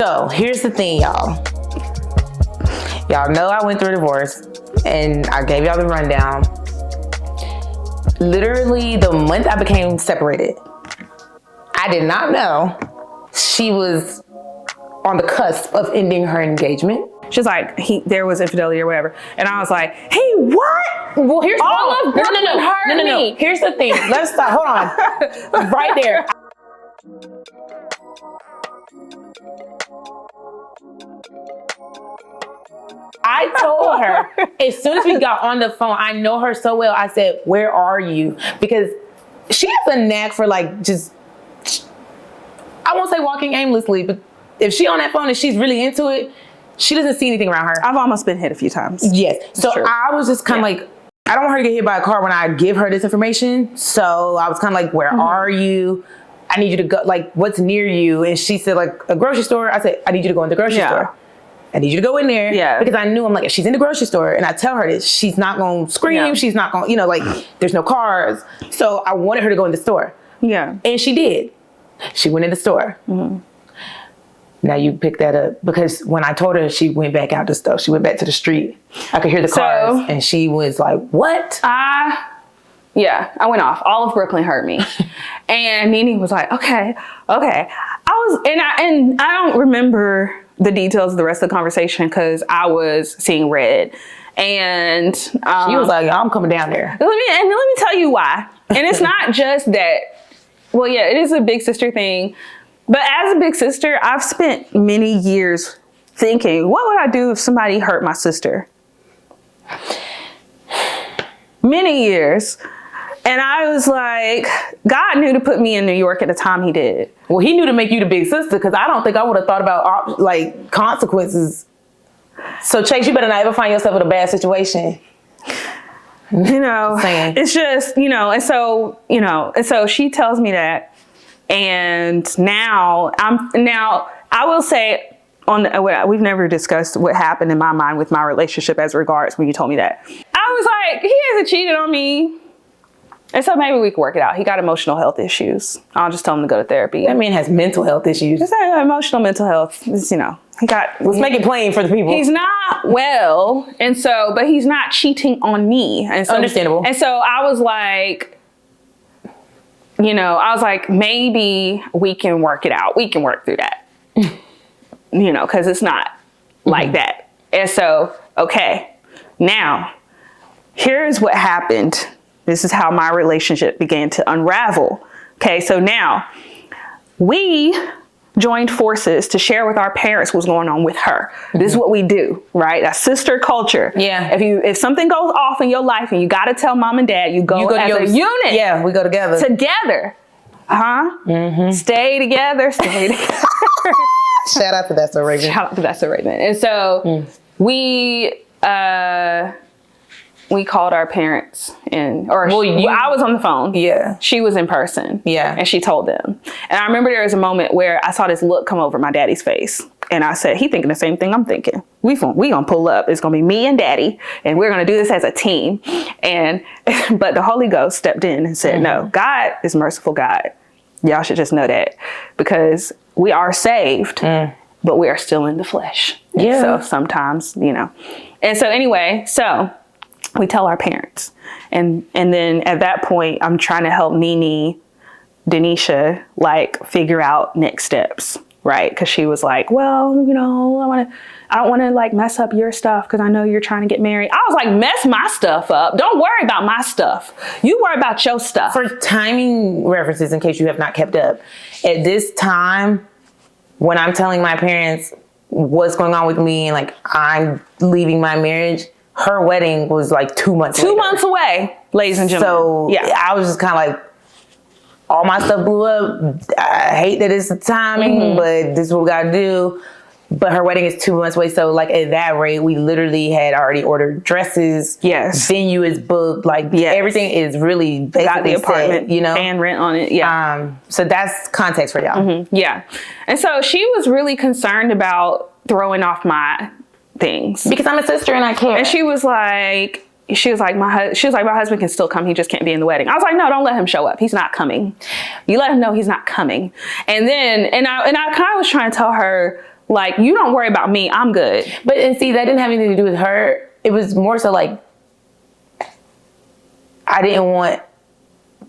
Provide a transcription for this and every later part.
So here's the thing, y'all. Y'all know I went through a divorce and I gave y'all the rundown. Literally the month I became separated, I did not know she was on the cusp of ending her engagement. She's like, there was infidelity or whatever. And I was like, hey, what? Well, here's all of Brooklyn heard me. Here's the thing. Let's stop. Hold on. Right there. I told her as soon as we got on the phone, I know her so well. I said, where are you? Because she has a knack for like just, I won't say walking aimlessly, but if she on that phone and she's really into it, she doesn't see anything around her. I've almost been hit a few times. Yes. So I was just kind of like, I don't want her to get hit by a car when I give her this information. So I was kind of like, where are you? I need you to go, like, what's near you? And she said, like, a grocery store. I said, I need you to go in the grocery store. I need you to go in there. Yeah. Because I knew, I'm like, if she's in the grocery store and I tell her this, she's not going to scream. Yeah. She's not going to, you know, like, there's no cars. So I wanted her to go in the store. Yeah. And she did. She went in the store. Now you pick that up, because when I told her, she went back out the stuff. She went back to the street. I could hear the cars, and she was like, what? Yeah, I went off. All of Brooklyn heard me. And Nene was like, okay. And I don't remember the details of the rest of the conversation because I was seeing red. And she was like, I'm coming down there. Let me tell you why. And it's not just that, well, yeah, it is a big sister thing. But as a big sister, I've spent many years thinking, what would I do if somebody hurt my sister? Many years. And I was like, God knew to put me in New York at the time he did. Well, he knew to make you the big sister, because I don't think I would have thought about like consequences. So Chase, you better not ever find yourself in a bad situation. You know, it's just, you know, and so she tells me that. And now I will say we've never discussed what happened in my mind with my relationship as regards when you told me that. I was like, he hasn't cheated on me. And so maybe we could work it out. He got emotional health issues. I'll just tell him to go to therapy. That man has mental health issues. It's emotional mental health. It's, you know, let's make it plain for the people. He's not well. And so, but he's not cheating on me. And so, understandable. And so I was like, you know, I was like, maybe we can work it out. We can work through that, you know, because it's not like that. And so, okay, now here's what happened. This is how my relationship began to unravel. Okay, so now we joined forces to share with our parents what's going on with her. This is what we do, right? That's sister culture. Yeah. If something goes off in your life and you got to tell mom and dad, you go as a unit. Yeah, we go together. Stay together. Shout out to That's So Raven. Shout out to That's So Raven. And so we called our parents I was on the phone. Yeah. She was in person. Yeah. And she told them. And I remember there was a moment where I saw this look come over my daddy's face. And I said, he thinking the same thing I'm thinking. We gonna pull up. It's gonna be me and daddy. And we're gonna do this as a team. But the Holy Ghost stepped in and said, no, God is merciful God. Y'all should just know that. Because we are saved, but we are still in the flesh. Yeah. So sometimes, you know. And so anyway, we tell our parents. And then at that point, I'm trying to help Doneshia, like figure out next steps, right? Because she was like, well, you know, I don't want to like mess up your stuff because I know you're trying to get married. I was like, mess my stuff up. Don't worry about my stuff. You worry about your stuff. For timing references, in case you have not kept up, at this time, when I'm telling my parents what's going on with me and like I'm leaving my marriage, her wedding was like 2 months later. 2 months away, ladies and gentlemen. So yeah, I was just kind of like, all my stuff blew up. I hate that it's the timing, but this is what we got to do. But her wedding is 2 months away. So like at that rate, we literally had already ordered dresses. Yes. Venue is booked. Like everything is really basically got the apartment, set, you know, and rent on it. Yeah. So that's context for y'all. Yeah. And so she was really concerned about throwing off my things because I'm a sister and I care. And she was like, my husband can still come. He just can't be in the wedding. I was like, no, don't let him show up. He's not coming. You let him know he's not coming. And I kind of was trying to tell her, Like, you don't worry about me. I'm good. But, and see, that didn't have anything to do with her. It was more so like, I didn't want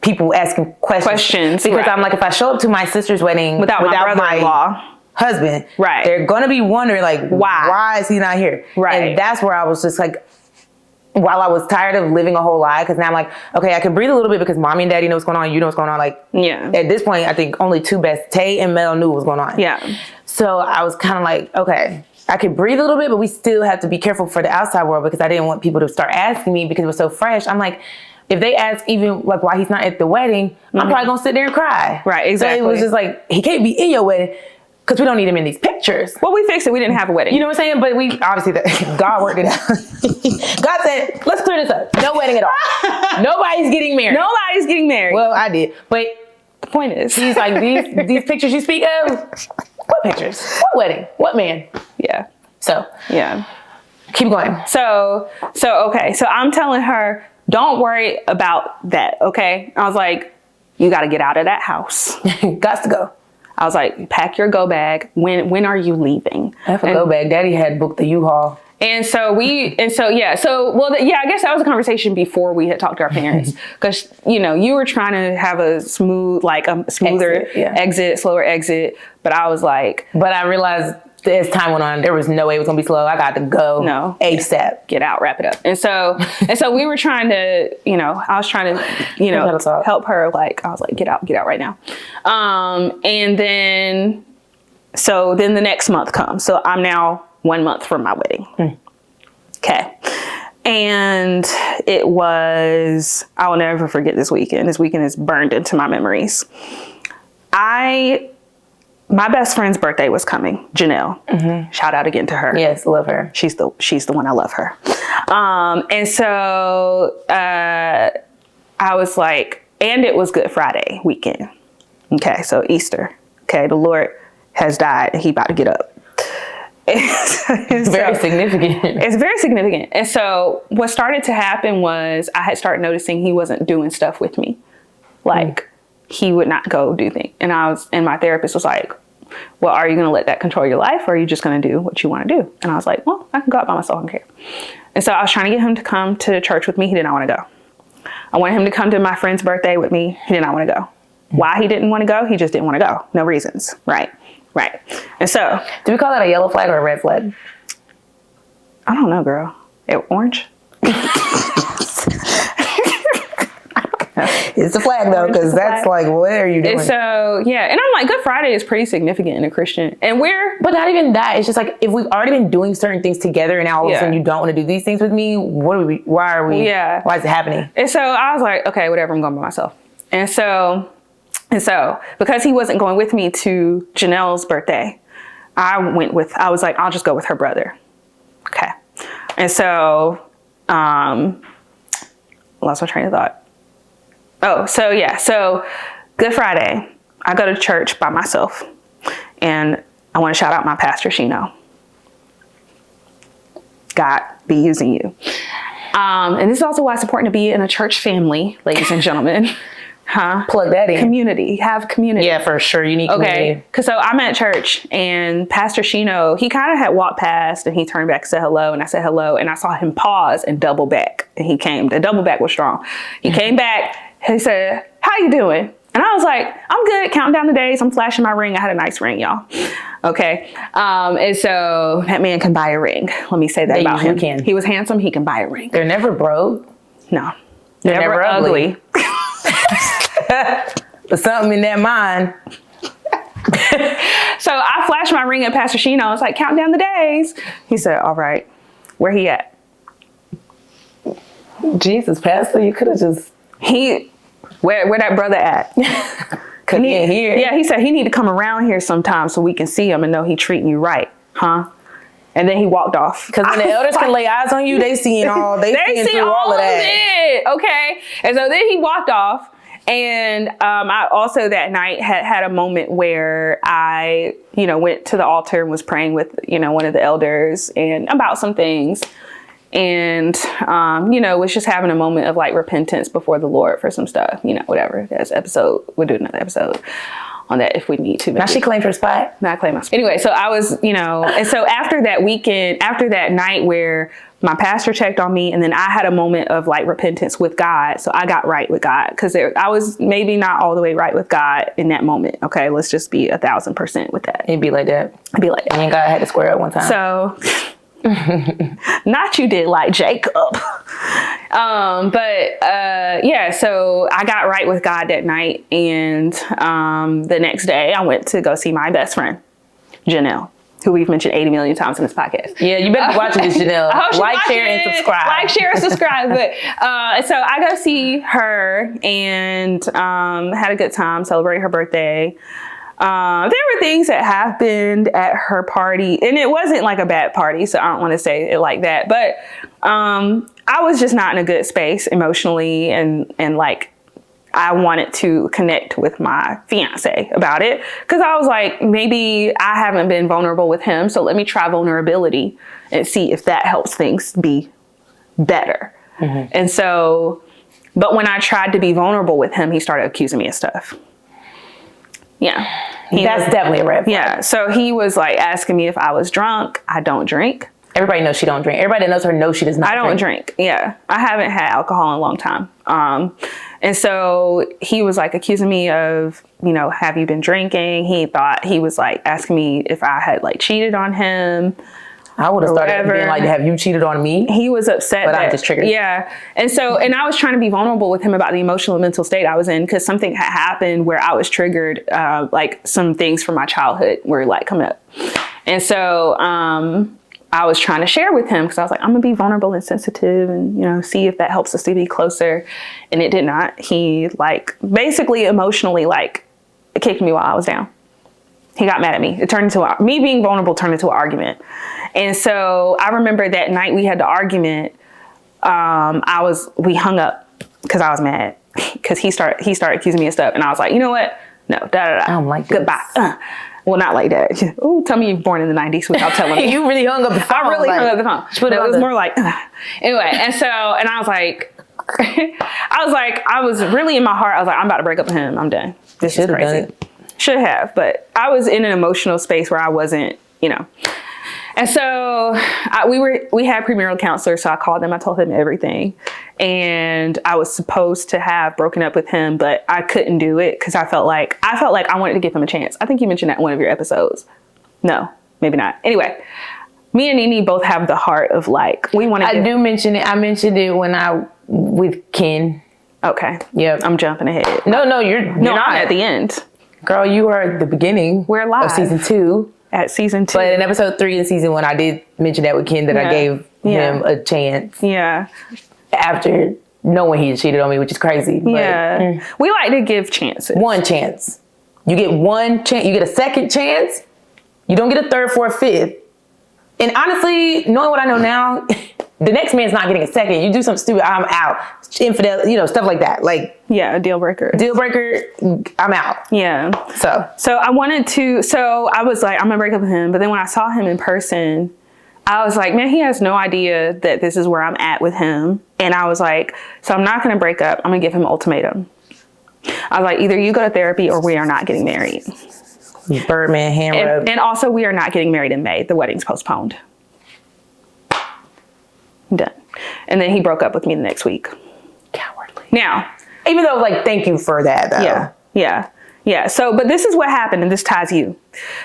people asking questions. Because I'm like, if I show up to my sister's wedding without my brother-in-law, husband, right, they're going to be wondering, like, why is he not here? Right. And that's where I was just like, while I was tired of living a whole lie, because now I'm like, okay, I can breathe a little bit because mommy and daddy know what's going on, you know what's going on. Like, at this point, I think only two best, Tay and Mel, knew what was going on. Yeah. So I was kind of like, okay, I could breathe a little bit, but we still have to be careful for the outside world, because I didn't want people to start asking me because it was so fresh. I'm like, if they ask even like why he's not at the wedding, I'm probably gonna sit there and cry. Right, exactly. So it was just like, he can't be in your wedding because we don't need him in these pictures. Well, we fixed it. We didn't have a wedding. You know what I'm saying? But we obviously, God worked it out. God said, let's clear this up. No wedding at all. Nobody's getting married. Nobody's getting married. Well, I did. But the point is, he's like, these pictures you speak of, what pictures? What wedding? What man? Yeah. So, yeah. Keep going. So okay. So I'm telling her, don't worry about that, okay? I was like, you got to get out of that house. Got to go. I was like, pack your go bag. When are you leaving? I have a go bag. Daddy had booked the U-Haul. I guess that was a conversation before we had talked to our parents, because you were trying to have a smoother exit, slower exit, but I was like, but I realized as time went on, there was no way it was gonna be slow. I got to go. No, ASAP. Get out, wrap it up. And so we were trying to, I was trying to, help her. Like, I was like, get out right now. And then the next month comes. So I'm now 1 month from my wedding. Okay. And it was, I will never forget this weekend. This weekend is burned into my memories. My best friend's birthday was coming, Janelle. Shout out again to her. Yes, love her. She's the one. I love her. And so I was like, and it was Good Friday weekend. Okay, so Easter. Okay, the Lord has died and he about to get up. Very significant. It's very significant. And so what started to happen was I had started noticing he wasn't doing stuff with me. Like, he would not go do things. And my therapist was like, well, are you going to let that control your life, or are you just going to do what you want to do? And I was like, well, I can go out by myself. I don't care. And so I was trying to get him to come to church with me. He did not want to go. I wanted him to come to my friend's birthday with me. He did not want to go. Why he didn't want to go? He just didn't want to go. No reasons. Right. And so, do we call that a yellow flag or a red flag? I don't know, girl. Orange? It's a flag though, because that's like, what are you doing? And so, yeah. And I'm like, Good Friday is pretty significant in a Christian. And but not even that. It's just like, if we've already been doing certain things together and now all of a sudden you don't want to do these things with me, why is it happening? And so I was like, okay, whatever, I'm going by myself. And so because he wasn't going with me to Janelle's birthday, I was like, I'll just go with her brother. Okay. And so, lost my train of thought. Oh, so yeah. So Good Friday, I go to church by myself, and I want to shout out my pastor, Shino. God be using you. And this is also why it's important to be in a church family, ladies and gentlemen. Plug that in. Community. Have community. Yeah, for sure. You need community. Okay. Because so I'm at church, and Pastor Shino, he kind of had walked past, and he turned back and said hello, and I said hello, and I saw him pause and double back, and he came. The double back was strong. He came back. He said, how you doing? And I was like, I'm good. Counting down the days. I'm flashing my ring. I had a nice ring, y'all. Okay. And so that man can buy a ring. Let me say that about him. He was handsome. He can buy a ring. They're never broke. No. They're never ugly. But something in that mind. So I flashed my ring at Pastor Shino. I was like, count down the days. He said, all right. Where he at? Jesus, Pastor, you could have just... Where that brother at? Couldn't hear. Yeah, he said he need to come around here sometime so we can see him and know he treating you right. Huh? And then he walked off. Because when the elders can lay eyes on you, they seeing through all of that. It. Okay. And so then he walked off. And I also that night had a moment where I, went to the altar and was praying with, one of the elders and about some things. And, was just having a moment of like repentance before the Lord for some stuff, whatever. That's episode. We'll do another episode on that if we need to. Now she claimed her spot. Not claim my spot. Anyway, so I was, and so after that weekend, after that night where my pastor checked on me, and then I had a moment of like repentance with God. So I got right with God, because I was maybe not all the way right with God in that moment. Okay, let's just be 1,000% with that. It'd be like that. It'd be like that. Me and God had to square up one time. So, not you did like Jacob. So I got right with God that night, and the next day I went to go see my best friend, Janelle, who we've mentioned 80 million times in this podcast. Yeah, you better watch this, Janelle. Like, share, and subscribe. Like, share, and subscribe. But so I go see her and had a good time, celebrate her birthday. There were things that happened at her party, and it wasn't like a bad party, so I don't want to say it like that. But I was just not in a good space emotionally, and like I wanted to connect with my fiance about it, because I was like, maybe I haven't been vulnerable with him, so let me try vulnerability and see if that helps things be better. Mm-hmm. And so, but when I tried to be vulnerable with him, he started accusing me of stuff. Yeah. That's definitely a red flag. Yeah. So he was like asking me if I was drunk. I don't drink. Everybody knows she don't drink. Everybody that knows her knows she does not drink. I don't drink. Yeah. I haven't had alcohol in a long time. And so he was like accusing me of, have you been drinking? He was like asking me if I had like cheated on him. I would have started being like, have you cheated on me? He was upset. But I'm just triggered. Yeah. And I was trying to be vulnerable with him about the emotional and mental state I was in, because something had happened where I was triggered, like some things from my childhood were like coming up. And so I was trying to share with him, because I was like, I'm going to be vulnerable and sensitive and, see if that helps us to be closer. And it did not. He like basically emotionally like kicked me while I was down. He got mad at me. It turned into me being vulnerable turned into an argument. And so I remember that night we had the argument. We hung up because I was mad, because he started accusing me of stuff. And I was like, you know what? No, I don't like this. Goodbye. Well, not like that. Ooh, tell me you're born in the 90s without telling me. You really hung up the phone. I really hung up the phone. It was more like, anyway. And so, and I was like, I was really in my heart. I was like, I'm about to break up with him. I'm done. This is crazy. Should have, but I was in an emotional space where I wasn't, And so we had premarital counselors. So I called them. I told him everything. And I was supposed to have broken up with him, but I couldn't do it because I felt like I wanted to give him a chance. I think you mentioned that in one of your episodes. No, maybe not. Anyway, me and Nene both have the heart of like, we want to. I do mention it. I mentioned it with Ken. Okay. Yep. I'm jumping ahead. No, you're not I'm at the end. Girl, you are at the beginning. We're live. Of season 2. At season 2. But in episode 3 and season 1, I did mention that with Ken, that I gave him a chance. Yeah. After knowing he had cheated on me, which is crazy. But, we like to give chances. One chance. You get one chance. You get a second chance. You don't get a third, fourth, fifth. And honestly, knowing what I know now, the next man's not getting a second. You do something stupid, I'm out. Infidel, stuff like that. Like, yeah, a deal breaker. I'm out. Yeah. So I was like, I'm gonna break up with him. But then when I saw him in person, I was like, man, he has no idea that this is where I'm at with him. And I was like, so I'm not gonna break up. I'm gonna give him an ultimatum. I was like, either you go to therapy or we are not getting married. Birdman, hand rub. And also, we are not getting married in May. The wedding's postponed. Done. And then he broke up with me the next week. Cowardly. Now, even though, like, thank you for that, though. Yeah. So, but this is what happened, and this ties you.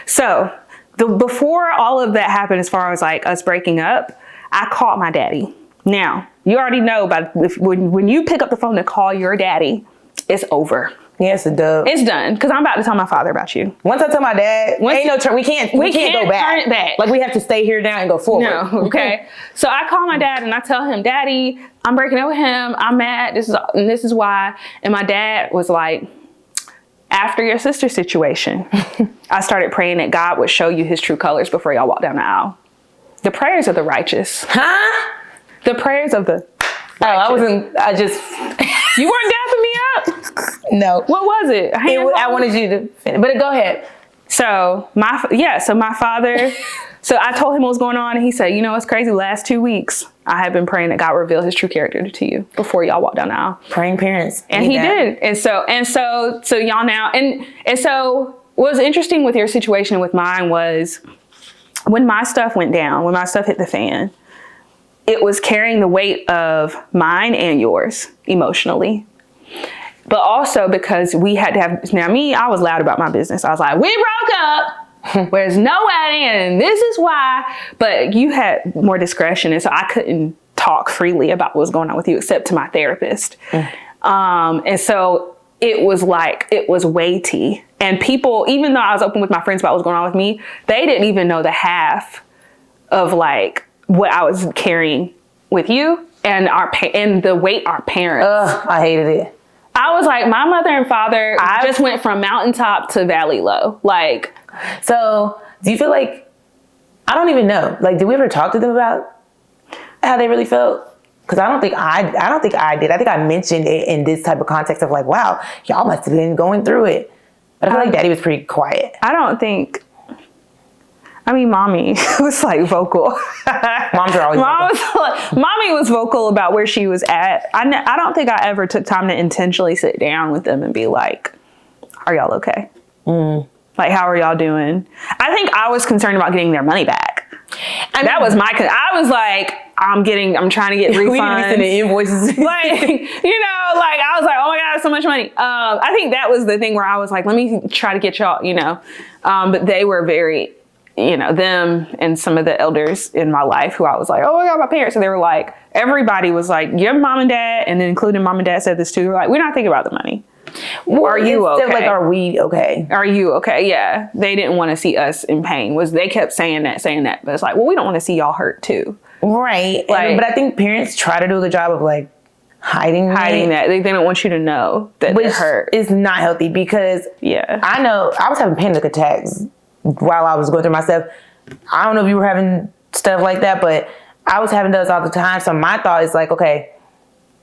So, before all of that happened, as far as like us breaking up, I called my daddy. Now, you already know, but when you pick up the phone to call your daddy, it's over. Yes, it's done. It's done, because I'm about to tell my father about you. Once I tell my dad, ain't no turn. We can't go back. Turn it back. Like, we have to stay here now and go forward. No, okay. So I call my dad and I tell him, Daddy, I'm breaking up with him. I'm mad. This is why. And my dad was like, after your sister situation, I started praying that God would show you his true colors before y'all walk down the aisle. The prayers of the righteous. Huh? The prayers of the righteous. You weren't dapping me up? No. What was it? I wanted you to finish, but go ahead. So my father So I told him what was going on, and he said, you know, it's crazy. Last 2 weeks, I have been praying that God reveal his true character to you before y'all walk down the aisle. Praying parents. And he did. And so y'all now, and so what was interesting with your situation with mine was when my stuff went down, when my stuff hit the fan, it was carrying the weight of mine and yours emotionally. But also because we had to have, now me, I was loud about my business. I was like, we broke up. There's no wedding and this is why. But you had more discretion. And so I couldn't talk freely about what was going on with you except to my therapist. And so it was like, it was weighty. And people, even though I was open with my friends about what was going on with me, they didn't even know the half of like what I was carrying with you and and the weight our parents. Ugh, I hated it. I was like, my mother and father just went from mountaintop to valley low. Like, so do you feel like, I don't even know, like, did we ever talk to them about how they really felt? Because I don't think I did. I think I mentioned it in this type of context of like, wow, y'all must have been going through it. But I feel like Daddy was pretty quiet. I don't think, I mean, Mommy was like vocal. Moms are always vocal. Mommy was vocal about where she was at. I don't think I ever took time to intentionally sit down with them and be like, are y'all okay? Like, how are y'all doing? I think I was concerned about getting their money back. That was I was like, I'm trying to get refunds. We need to be sending invoices. Like, you know, like I was like, oh my God, so much money. I think that was the thing where I was like, let me try to get y'all, you know. But they were very, you know, them and some of the elders in my life who I was like, oh my God, my parents. And they were like, everybody was like, your mom and dad, and then including mom and dad said this too. They're like, we're not thinking about the money. Well, are you okay? Like, are we okay? Are you okay? Yeah. They didn't want to see us in pain. They kept saying that. But it's like, well, we don't want to see y'all hurt too. Right. Like, but I think parents try to do the job of like hiding that. They don't want you to know that they're hurt. It's not healthy because I know I was having panic attacks while I was going through my stuff. I don't know if you were having stuff like that, but I was having those all the time. So my thought is like, okay,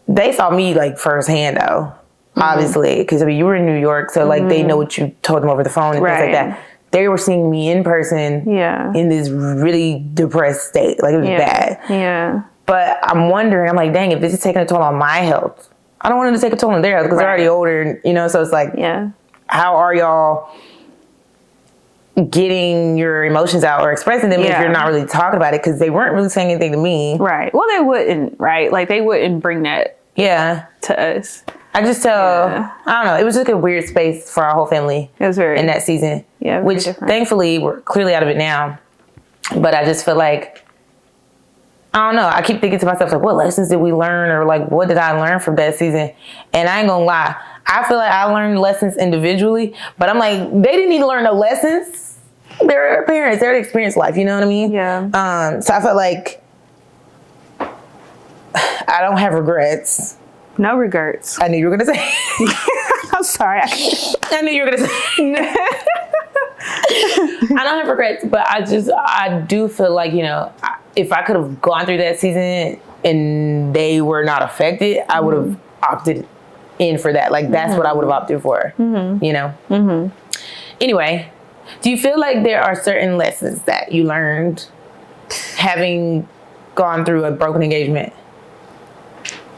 they saw me like firsthand though. Obviously, because I mean, you were in New York, so like they know what you told them over the phone and things like that. They were seeing me in person in this really depressed state. Like, it was bad. Yeah. But I'm wondering, I'm like, dang, if this is taking a toll on my health, I don't want it to take a toll on their health because they're already older, you know? So it's like, how are y'all getting your emotions out or expressing them if you're not really talking about it? Because they weren't really saying anything to me. Right. Well, they wouldn't, right? Like, they wouldn't bring that to us. I just I don't know. It was just a weird space for our whole family. It was in that season. Yeah, which thankfully we're clearly out of it now. But I just feel like, I don't know. I keep thinking to myself, like, what lessons did we learn? Or like, what did I learn from that season? And I ain't gonna lie. I feel like I learned lessons individually, but I'm like, they didn't need to learn no lessons. They're parents. They're experienced life. You know what I mean? Yeah. So I felt like I don't have regrets. No regrets. I knew you were going to say. I'm sorry. I knew you were going to say. I don't have regrets, but I do feel like, you know, if I could have gone through that season and they were not affected, I would have opted in for that. Like, that's what I would have opted for, you know? Anyway, do you feel like there are certain lessons that you learned having gone through a broken engagement?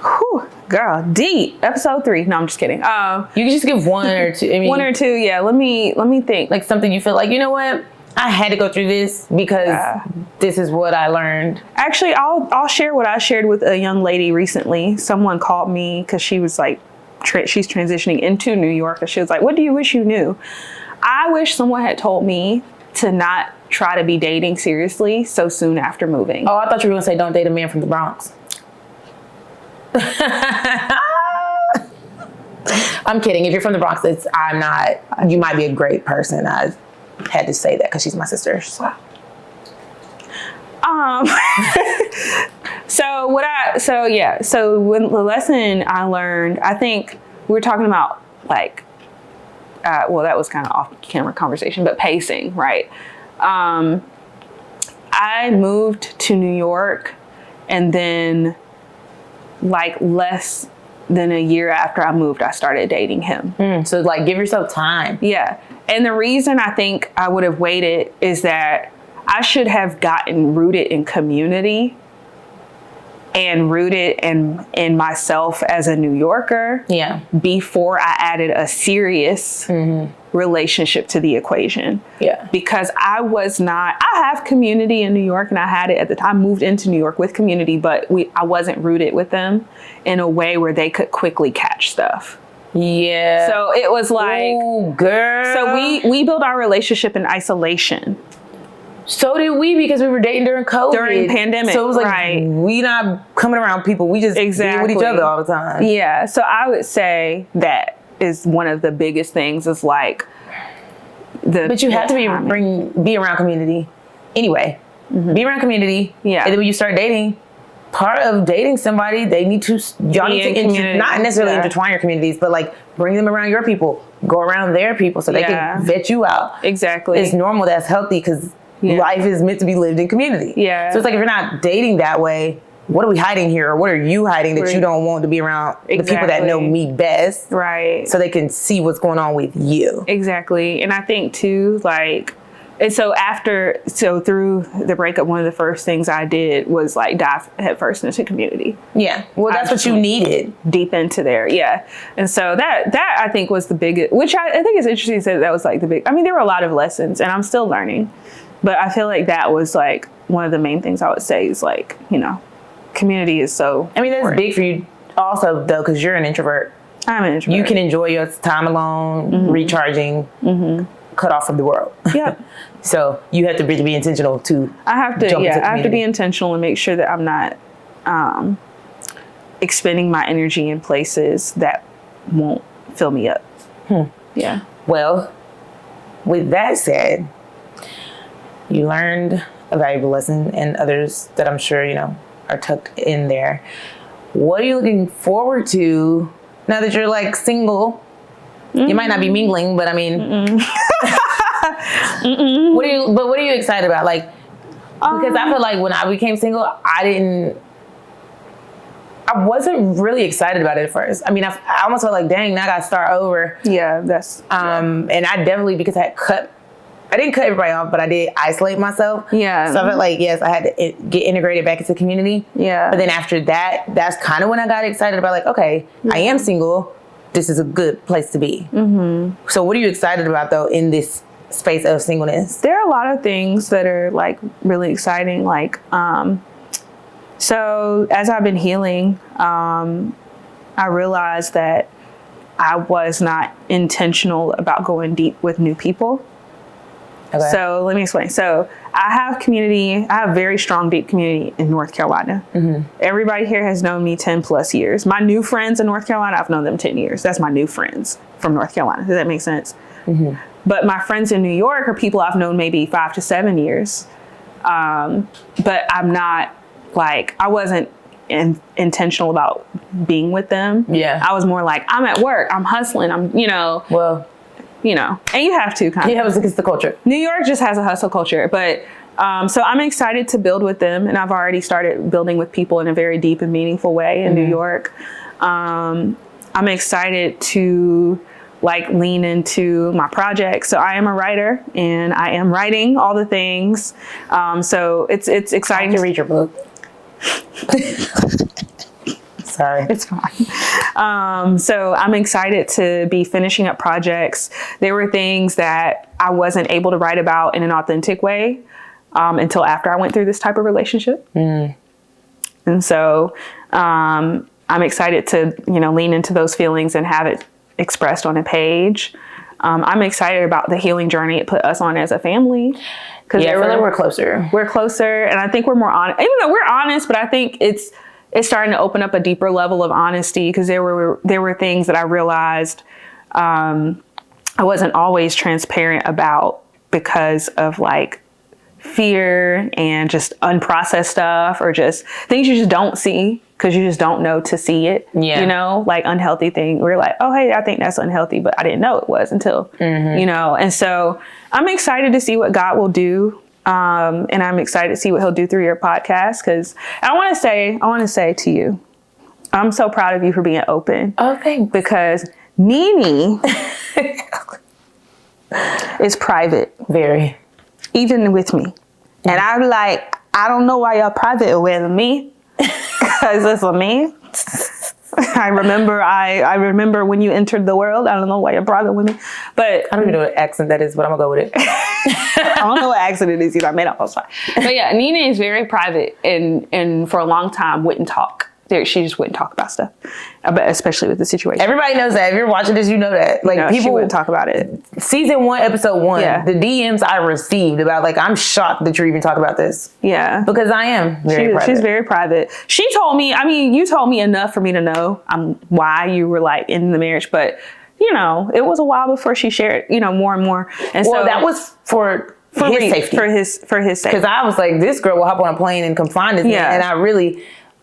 Whew, girl, deep. Episode 3. No, I'm just kidding. You can just give one or two. I mean, one or two. Yeah. Let me think. Like something you feel like, you know what? I had to go through this because this is what I learned. Actually, I'll share what I shared with a young lady recently. Someone called me because she was like, she's transitioning into New York, and she was like, "What do you wish you knew?" I wish someone had told me to not try to be dating seriously so soon after moving. Oh, I thought you were gonna say don't date a man from the Bronx. I'm kidding. If you're from the Bronx, I'm not. You might be a great person. I had to say that because she's my sister. So. So when the lesson I learned, I think we were talking about like, that was kind of off camera conversation, but pacing, right? I moved to New York, and then like less than a year after I moved, I started dating him. So like, give yourself time. Yeah. And the reason I think I would have waited is that I should have gotten rooted in community and rooted in myself as a New Yorker before I added a serious relationship to the equation. Yeah. Because I have community in New York, and I had it at the time, moved into New York with community, but I wasn't rooted with them in a way where they could quickly catch stuff. Yeah. So it was like, ooh, girl. So we built our relationship in isolation. So did we, because we were dating during COVID. During pandemic. So it was like, we not coming around people. We just being with each other all the time. Yeah. So I would say that is one of the biggest things is like But you have to be around community anyway. Be around community. Yeah. And then when you start dating, part of dating somebody, y'all need to not necessarily intertwine your communities, but like bring them around your people, go around their people so they can vet you out. Exactly. It's normal. That's healthy because life is meant to be lived in community. Yeah. So it's like, if you're not dating that way, what are we hiding here? Or what are you hiding that you don't want to be around the people that know me best? Right. So they can see what's going on with you. Exactly. And I think too, like, and so through the breakup, one of the first things I did was like dive headfirst into community. Yeah. Well, that's what you needed. Deep into there. Yeah. And so that I think was the biggest, which I think is interesting to say that was like the big, I mean, there were a lot of lessons and I'm still learning, but I feel like that was like one of the main things I would say is like, you know, community is so I mean, that's important. big for you also though, because you're an introvert. I'm an introvert. You can enjoy your time alone, recharging, cut off from the world. Yeah. So you have to really be intentional to I have to be intentional and make sure that I'm not expending my energy in places that won't fill me up. Yeah. Well, with that said, you learned a valuable lesson and others that I'm sure, you know, are tucked in there. What are you looking forward to now that you're like single? You might not be mingling, but I mean, what are you excited about? Like, because I feel like when I became single, I wasn't really excited about it at first. I mean, I almost felt like, dang, now I gotta start over. Yeah, that's, and I definitely, because I didn't cut everybody off, but I did isolate myself. Yeah. So I felt like, yes, I had to get integrated back into community. Yeah. But then after that, that's kind of when I got excited about like, okay, I am single. This is a good place to be. So what are you excited about though in this space of singleness? There are a lot of things that are like really exciting. Like, so as I've been healing, I realized that I was not intentional about going deep with new people. Okay. So let me explain. So I have very strong, deep community in North Carolina. Everybody here has known me 10 plus years. My new friends in North Carolina, I've known them 10 years. That's my new friends from North Carolina. Does that make sense? But my friends in New York are people I've known maybe 5 to 7 years. But I'm not like, I wasn't intentional about being with them. Yeah. I was more like, I'm at work, I'm hustling, I'm, you know. Well, you know, and you have to kind of. Yeah, it's the culture. New York just has a hustle culture, but so I'm excited to build with them, and I've already started building with people in a very deep and meaningful way in New York. I'm excited to like lean into my project. So I am a writer, and I am writing all the things. So it's exciting to read your book. Sorry. It's fine. So I'm excited to be finishing up projects. There were things that I wasn't able to write about in an authentic way until after I went through this type of relationship. And so I'm excited to, you know, lean into those feelings and have it expressed on a page. I'm excited about the healing journey it put us on as a family. Yeah, I feel like we're closer. We're closer, and I think we're more honest. Even though we're honest, but I think it's starting to open up a deeper level of honesty, because there were things that I realized I wasn't always transparent about because of like fear and just unprocessed stuff, or just things you just don't see because you just don't know to see it. Yeah. You know, like unhealthy thing. We're like, oh, hey, I think that's unhealthy, but I didn't know it was until, you know. And so I'm excited to see what God will do. And I'm excited to see what he'll do through your podcast, because I want to say to you, I'm so proud of you for being open. Oh, thanks. Because Nene is private. Very. Even with me. And I'm like, I don't know why y'all private with me. Because it's me. I remember when you entered the world. I don't know why you're private with me. But I don't even know what accent that is, but I'm going to go with it. I don't know what accent it is either. I made up. I was fine. But yeah, Nina is very private and for a long time wouldn't talk. She just wouldn't talk about stuff, especially with the situation. Everybody knows that. If you're watching this, you know that. Like, people she wouldn't talk about it. Season 1, episode 1, the DMs I received about, like, I'm shocked that you're even talking about this. Yeah. Because I am very private. She's very private. She told me, you told me enough for me to know why you were, like, in the marriage, but, it was a while before she shared, more and more. And so that was for his safety. For his safety. Because I was like, this girl will hop on a plane and come find this man. And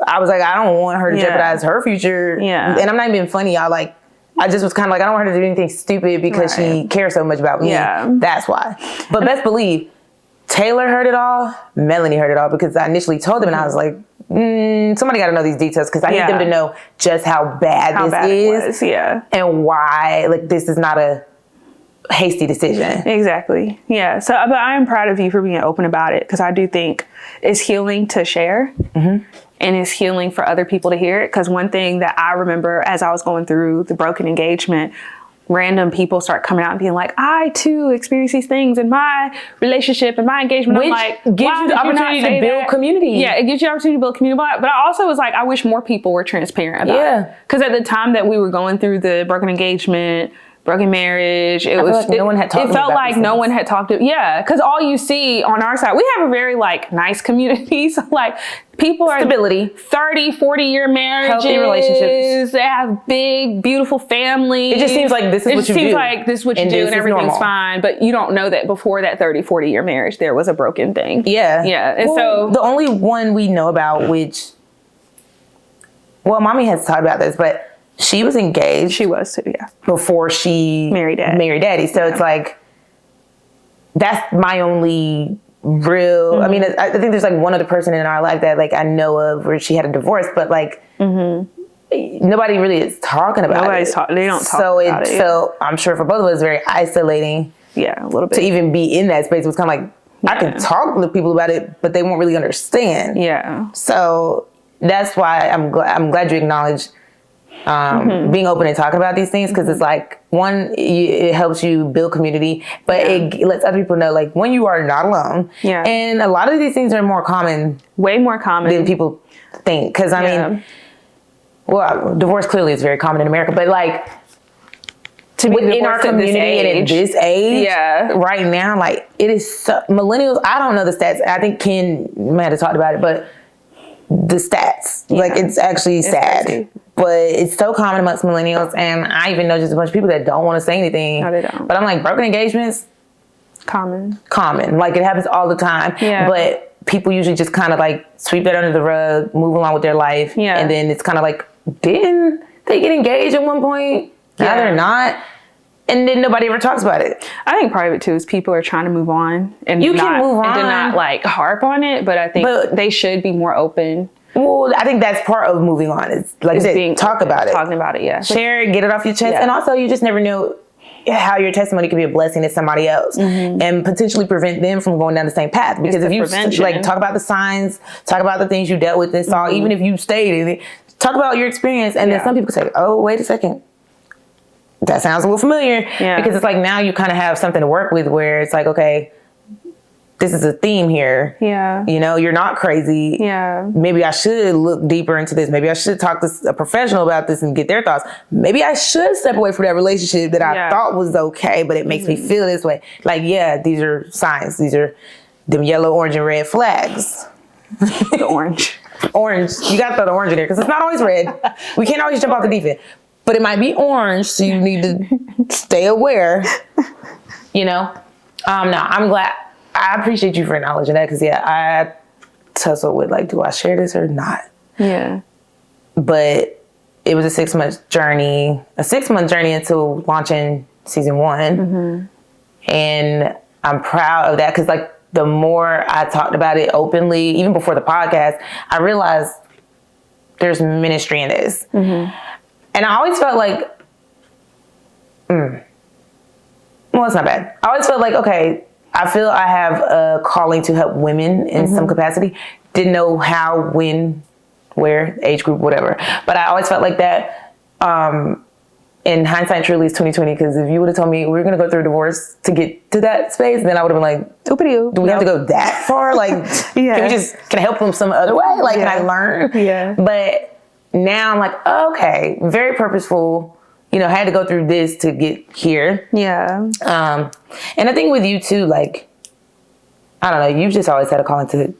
I was like, I don't want her to jeopardize her future. Yeah. And I'm not even being funny, y'all. Like, I just was kind of like, I don't want her to do anything stupid because she cares so much about me. Yeah. That's why. But best believe, Taylor heard it all. Melanie heard it all, because I initially told them and I was like, somebody got to know these details, because I need them to know just how bad this is. Yeah. And why, like, this is not a hasty decision. Exactly. Yeah. So, but I am proud of you for being open about it, because I do think it's healing to share. Mm-hmm. And it's healing for other people to hear it. Because one thing that I remember as I was going through the broken engagement, random people start coming out and being like, I too experience these things in my relationship and my engagement. Which I'm like, gives you the opportunity to build community. Yeah, it gives you the opportunity to build community. But I also was like, I wish more people were transparent about it. Because at the time that we were going through the broken engagement, broken marriage, it felt like no one had talked to. Yeah, because all you see on our side, we have a very like nice community. So like people are stability, 30, 40-year marriages, healthy relationships. They have big, beautiful families. It just seems like this is what you do. It seems like this is what you do and everything's fine. But you don't know that before that 30, 40-year marriage, there was a broken thing. Yeah. Yeah. And so the only one we know about, which, mommy has talked about this, but she was engaged. She was too, yeah. Before she married daddy. So it's like, that's my only real, I mean, I think there's like one other person in our life that like I know of where she had a divorce, but like nobody really is talking about it. They don't talk about it. So it felt, I'm sure for both of us, very isolating. Yeah, a little bit. To even be in that space. It was kind of like, I can talk to people about it, but they won't really understand. Yeah. So that's why I'm glad you acknowledged being open and talking about these things, because it's like, one, it helps you build community, but it lets other people know, like, when you are not alone. Yeah. And a lot of these things are more common. Way more common. Than people think. Because, I mean, well, divorce clearly is very common in America, but like, within our community and at this age, right now, like, it is millennials, I don't know the stats. I think Ken might have talked about it, but the stats, like, it's actually sad. Crazy. But it's so common amongst millennials, and I even know just a bunch of people that don't want to say anything. No, they don't. But I'm like, broken engagements, common. Like, it happens all the time. Yeah. But people usually just kind of like sweep that under the rug, move along with their life. Yeah. And then it's kind of like, didn't they get engaged at one point? Now they're not. And then nobody ever talks about it. I think part of it too is people are trying to move on, and you can move on and to not like harp on it. But I think they should be more open. Well, I think that's part of moving on. It's like you said, talking about it. Yeah. Share it, get it off your chest. Yeah. And also, you just never know how your testimony could be a blessing to somebody else and potentially prevent them from going down the same path. Because if you like talk about the signs, talk about the things you dealt with and saw, even if you stayed in it, talk about your experience. And then some people say, oh, wait a second. That sounds a little familiar. Yeah. Because it's like, now you kind of have something to work with where it's like, okay, this is a theme here. Yeah. You know, you're not crazy. Yeah. Maybe I should look deeper into this. Maybe I should talk to a professional about this and get their thoughts. Maybe I should step away from that relationship that I thought was okay, but it makes me feel this way. Like, these are signs. These are them yellow, orange, and red flags. The orange. Orange. You got to throw the orange in there because it's not always red. We can't always jump off the deep end. But it might be orange, so you need to stay aware. You know? No, I'm glad. I appreciate you for acknowledging that, because I tussle with like, do I share this or not? Yeah. But it was a 6-month journey until launching season 1. And I'm proud of that, because like the more I talked about it openly, even before the podcast, I realized there's ministry in this. And I always felt like, well, it's not bad. I always felt like, okay, I feel I have a calling to help women in some capacity. Didn't know how, when, where, age group, whatever. But I always felt like that. In hindsight, truly is 2020. Because if you would have told me we were going to go through a divorce to get to that space, then I would have been like, do we have to go that far? Like, can I help them some other way? Like, can I learn? Yeah. But now I'm like, okay, very purposeful. You know, had to go through this to get here. Yeah. And I think with you too, like, I don't know, you've just always had a calling to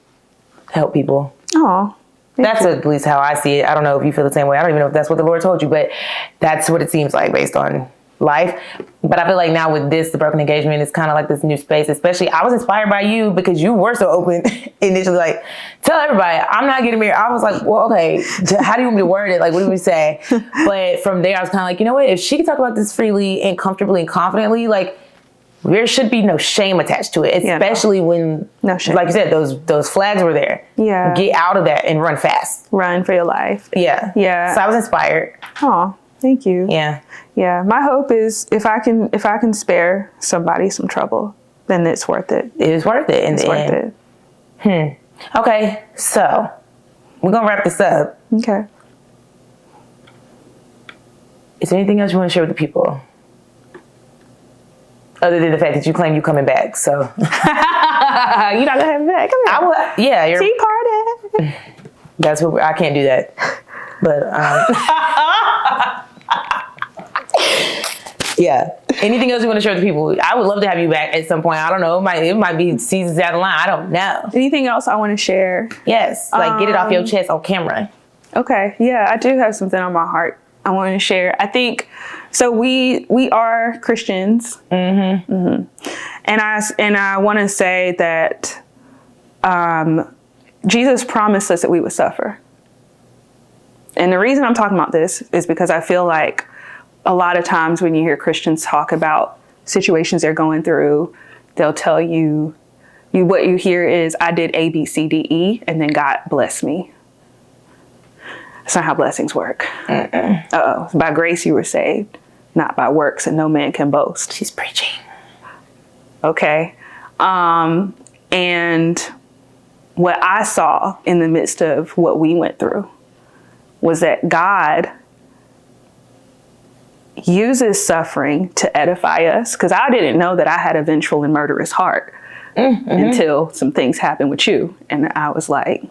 help people. Oh. That's at least how I see it. I don't know if you feel the same way. I don't even know if that's what the Lord told you, but that's what it seems like based on life. But I feel like now with this, the broken engagement, it's kind of like this new space. Especially, I was inspired by you because you were so open initially. Like, tell everybody, I'm not getting married. I was like, well, okay, how do you want me to word it? Like, what do we say? But from there, I was kind of like, you know what? If she can talk about this freely and comfortably and confidently, like, there should be no shame attached to it, especially when, no shame. Like you said, those flags were there. Yeah. Get out of that and run fast. Run for your life. Yeah. Yeah. So I was inspired. Oh, thank you. Yeah. Yeah. My hope is if I can spare somebody some trouble, then it's worth it. It is worth it. It's worth it. Okay. So we're going to wrap this up. Okay. Is there anything else you want to share with the people? Other than the fact that you claim you coming back, so you're not gonna have me back. Come here. Yeah, tea party. That's what I can't do that. But yeah. Anything else you want to share with the people? I would love to have you back at some point. I don't know. It might be seasons down the line. I don't know. Anything else I want to share? Yes, like get it off your chest on camera. Okay. Yeah, I do have something on my heart I want to share. I think so. We are Christians, and I want to say that Jesus promised us that we would suffer. And the reason I'm talking about this is because I feel like a lot of times when you hear Christians talk about situations they're going through, they'll tell you what you hear is, I did A, B, C, D, E, and then God blessed me. That's not how blessings work. By grace you were saved, not by works, and no man can boast. She's preaching. Okay. And what I saw in the midst of what we went through was that God uses suffering to edify us. Because I didn't know that I had a vengeful and murderous heart until some things happened with you. And I was like,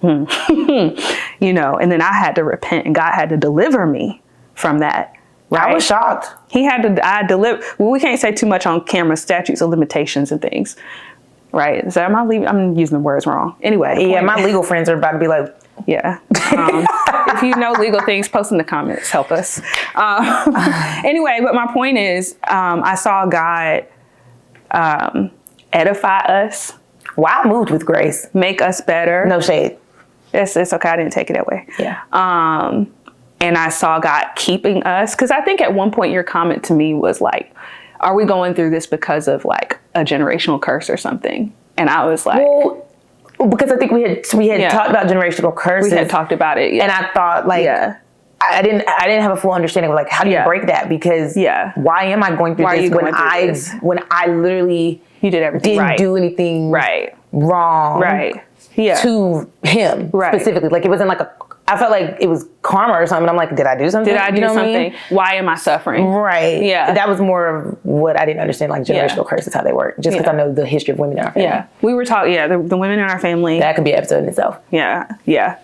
you know, and then I had to repent and God had to deliver me from that. Right? I was shocked. Well, we can't say too much on camera, statutes of limitations and things. Right. So I'm using the words wrong. Anyway. Yeah, my legal friends are about to be like, yeah. If you know legal things, post in the comments, help us. Anyway, but my point is, I saw God edify us. Well, I moved with grace. Make us better. No shade. It's okay. I didn't take it that way. Yeah. And I saw God keeping us. Because I think at one point your comment to me was like, are we going through this because of like a generational curse or something? And I was like... Well, because I think we had talked about generational curses. We had talked about it. Yeah. And I thought like... Yeah. I didn't have a full understanding of like, how do you break that? Because why am I going through this when I literally you did everything didn't do anything wrong to him specifically? Like it wasn't like I felt like it was karma or something. I'm like, did I do something? Did I do something? I mean? Why am I suffering? Right. Yeah. That was more of what I didn't understand, like generational curses, how they work. Just because I know the history of women in our family. Yeah. We were talking, the women in our family. That could be an episode in itself. Yeah. Yeah.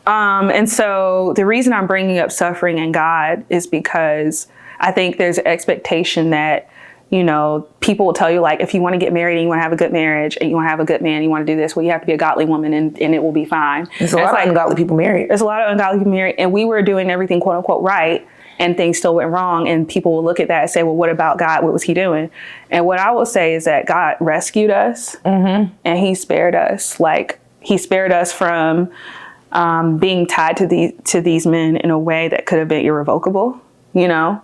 And so the reason I'm bringing up suffering and God is because I think there's an expectation that, you know, people will tell you like, if you want to get married and you want to have a good marriage and you want to have a good man, you want to do this, well, you have to be a godly woman and it will be fine. There's a lot of ungodly people married. There's a lot of ungodly people married. And we were doing everything, quote unquote, right. And things still went wrong. And people will look at that and say, well, what about God? What was he doing? And what I will say is that God rescued us and he spared us. Like he spared us from being tied to these men in a way that could have been irrevocable, you know?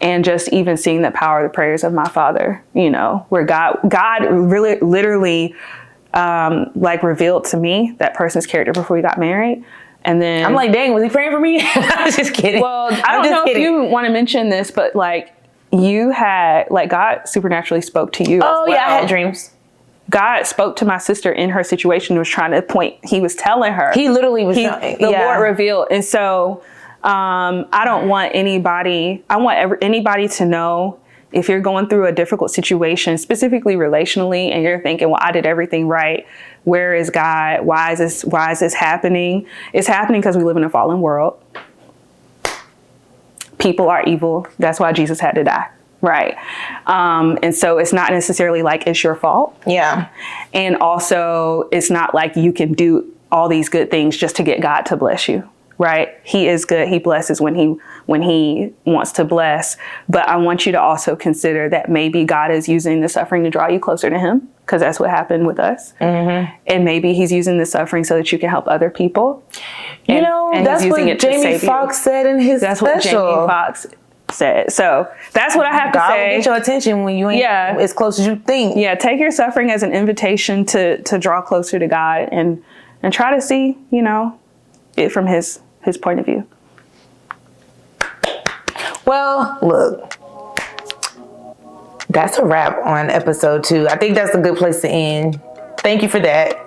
And just even seeing the power of the prayers of my father, you know, where God really literally like revealed to me that person's character before we got married. And then I'm like, dang, was he praying for me? I was just kidding. Well, I don't know if you want to mention this, but like you had, like, God supernaturally spoke to you. Oh, yeah, I had dreams. God spoke to my sister in her situation, was trying to point, he was telling her. He literally was the Lord revealed. And so I don't want anybody, I want anybody to know, if you're going through a difficult situation, specifically relationally, and you're thinking, well, I did everything right. Where is God? Why is this happening? It's happening because we live in a fallen world. People are evil. That's why Jesus had to die. Right. And so it's not necessarily like it's your fault. Yeah. And also it's not like you can do all these good things just to get God to bless you. Right. He is good. He blesses when he wants to bless. But I want you to also consider that maybe God is using the suffering to draw you closer to him, because that's what happened with us. Mm-hmm. And maybe he's using the suffering so that you can help other people. And that's what Jamie Foxx said in his special. What Jamie Foxx said. So that's what I have to God say. Will get your attention when you ain't as close as you think. Yeah, take your suffering as an invitation to draw closer to God and try to see, it from his point of view. Well, look, that's a wrap on episode 2. I think that's a good place to end. Thank you for that.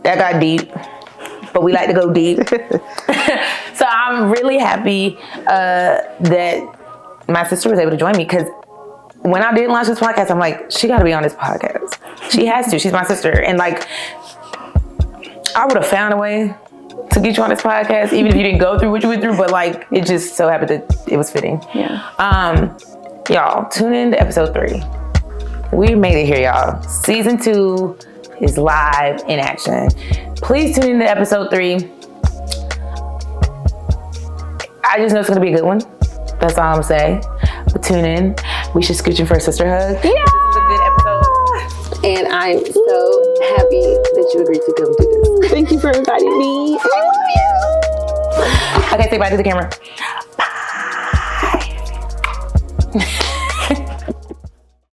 That got deep, but we like to go deep. So I'm really happy that my sister was able to join me, because when I did launch this podcast, I'm like, she got to be on this podcast. She has to. She's my sister. And like, I would have found a way to get you on this podcast, even if you didn't go through what you went through, but like, it just so happened that it was fitting. Yeah. Y'all, tune in to episode 3. We made it here, y'all. Season 2 is live in action. Please tune in to episode 3. I just know it's gonna be a good one. That's all I'm saying. But tune in. We should scoot you for a sister hug. Yeah. It's a good episode. And I'm so happy that you agreed to come do this. Thank you for inviting me. I love you. Okay, say bye to the camera. Bye.